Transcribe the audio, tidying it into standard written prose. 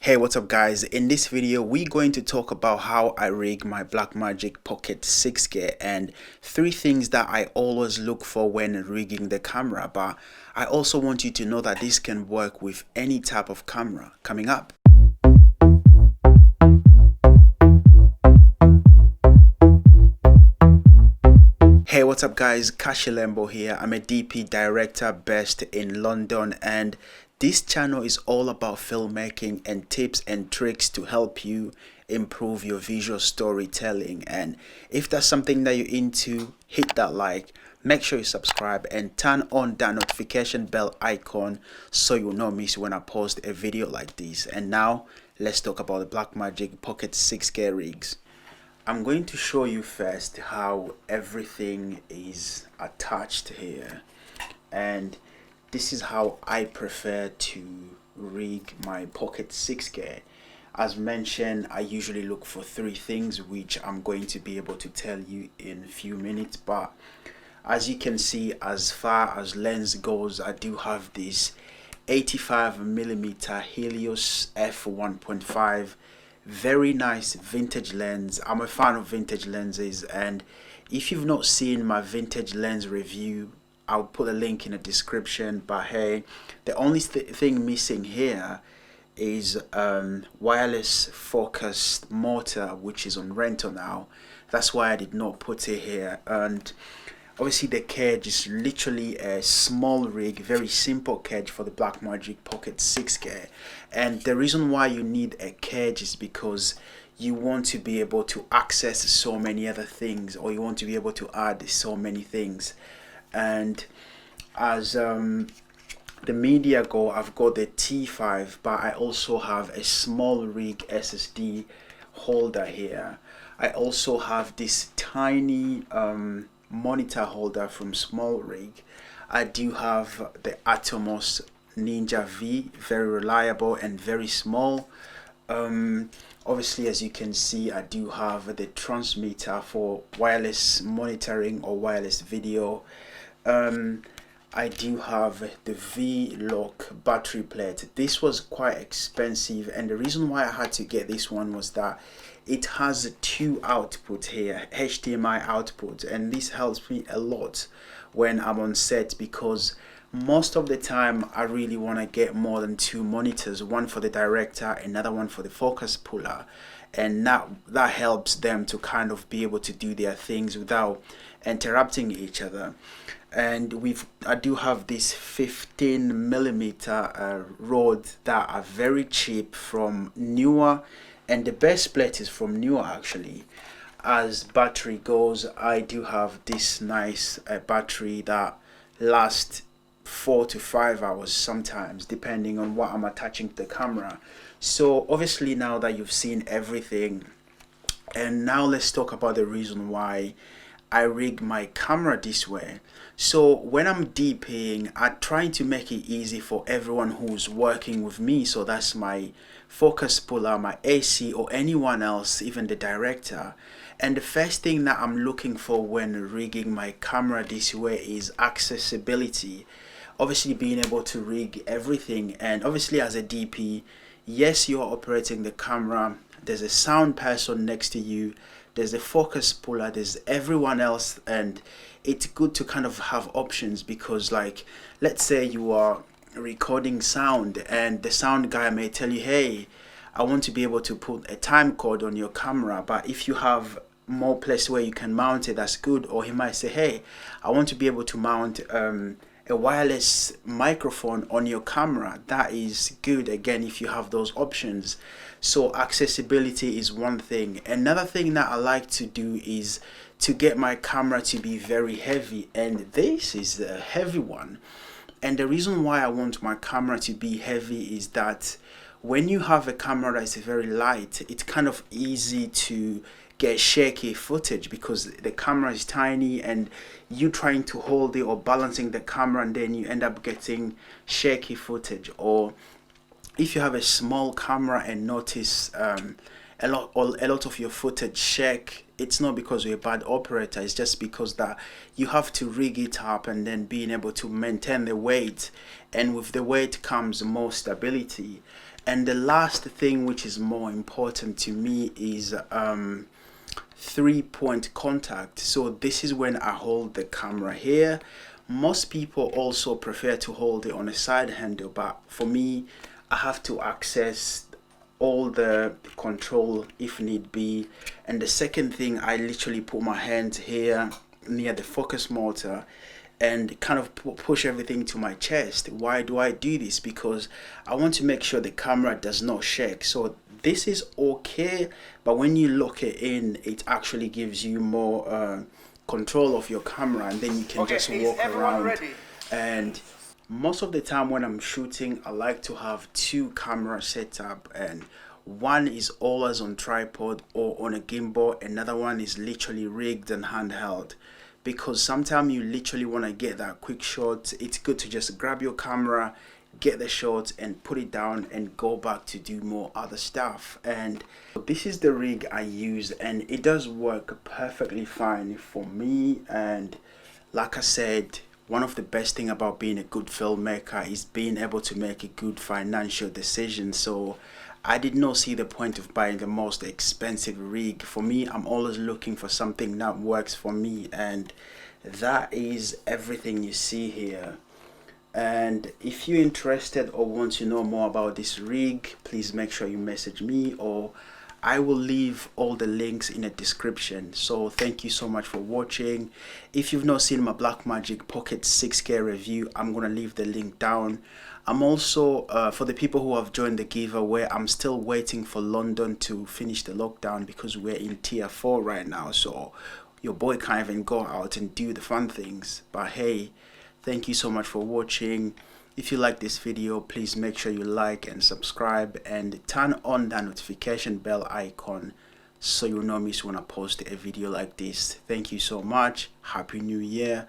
Hey, what's up guys? In this video we're going to talk about how I rig my Blackmagic Pocket 6 gear and 3 things that I always look for when rigging the camera. But I also want you to know that this can work with any type of camera. Coming up. Hey, what's up guys? Kashilembo here. I'm a DP director based in London, and this channel is all about filmmaking and tips and tricks to help you improve your visual storytelling. And if that's something that you're into, hit that like, make sure you subscribe and turn on that notification bell icon so you'll not miss when I post a video like this. And now let's talk about the Blackmagic Pocket 6 gear rigs. I'm going to show you first how everything is attached here, and this is how I prefer to rig my Pocket 6 gear. As mentioned, I usually look for 3 things which I'm going to be able to tell you in a few minutes, but as you can see, as far as lens goes, I do have this 85mm Helios f1.5, very nice vintage lens. I'm a fan of vintage lenses, and if you've not seen my vintage lens review, I'll put a link in the description. But hey, the only thing missing here is wireless focused motor, which is on rental now. That's why I did not put it here. And obviously the cage is literally a small rig, very simple cage for the Blackmagic Pocket 6 gear. And the reason why you need a cage is because you want to be able to access so many other things, or you want to be able to add so many things. And as the media go, I've got the T5, but I also have a small rig SSD holder here. I also have this tiny monitor holder from Small Rig. I do have the Atomos Ninja V, very reliable and very small. Obviously, as you can see, I do have the transmitter for wireless monitoring or wireless video. I do have the V-Lock battery plate. This was quite expensive, and the reason why I had to get this one was that it has 2 outputs here, HDMI output, and this helps me a lot when I'm on set, because most of the time I really want to get more than 2 monitors, one for the director, another one for the focus puller, and that helps them to kind of be able to do their things without interrupting each other. And I do have this 15mm rod that are very cheap from Newer, and the best plate is from Newer actually. As battery goes, I do have this nice battery that lasts 4 to 5 hours sometimes, depending on what I'm attaching to the camera. So obviously, now that you've seen everything, and now let's talk about the reason why I rig my camera this way. So when I'm DPing, I try to make it easy for everyone who's working with me. So that's my focus puller, my AC, or anyone else, even the director. And the first thing that I'm looking for when rigging my camera this way is accessibility. Obviously being able to rig everything, and obviously as a DP, yes, you're operating the camera, there's a sound person next to you, there's a focus puller, there's everyone else, and it's good to kind of have options, because like, let's say you are recording sound and the sound guy may tell you, hey, I want to be able to put a time code on your camera, but if you have more place where you can mount it, that's good. Or he might say, hey, I want to be able to mount a wireless microphone on your camera. That is good, again, if you have those options. So accessibility is one thing. Another thing that I like to do is to get my camera to be very heavy, and this is a heavy one. And the reason why I want my camera to be heavy is that when you have a camera that is very light, it's kind of easy to get shaky footage, because the camera is tiny and you trying to hold it or balancing the camera, and then you end up getting shaky footage. Or if you have a small camera and notice a lot of your footage shake, it's not because you're a bad operator, it's just because that you have to rig it up and then being able to maintain the weight, and with the weight comes more stability. And the last thing, which is more important to me, is 3-point contact. So this is when I hold the camera here. Most people also prefer to hold it on a side handle, but for me, I have to access all the control if need be. And the second thing, I literally put my hand here near the focus motor and kind of push everything to my chest. Why do I do this? Because I want to make sure the camera does not shake. So this is okay, but when you lock it in, it actually gives you more control of your camera, and then you can just walk around. Ready? And most of the time when I'm shooting, I like to have 2 cameras set up, and one is always on tripod or on a gimbal, another one is literally rigged and handheld, because sometimes you literally want to get that quick shot. It's good to just grab your camera, get the shot and put it down and go back to do more other stuff. And this is the rig I use, and it does work perfectly fine for me. And like I said, one of the best thing about being a good filmmaker is being able to make a good financial decision. So I did not see the point of buying the most expensive rig. For me, I'm always looking for something that works for me, and that is everything you see here. And if you're interested or want to know more about this rig, please make sure you message me, or I will leave all the links in the description. So thank you so much for watching. If you've not seen my Blackmagic Pocket 6K review, I'm gonna leave the link down. I'm also for the people who have joined the giveaway, I'm still waiting for London to finish the lockdown because we're in tier 4 right now, so your boy can't even go out and do the fun things. But hey, thank you so much for watching. If you like this video, please make sure you like and subscribe and turn on that notification bell icon so you'll not miss when I post a video like this. Thank you so much. Happy New Year.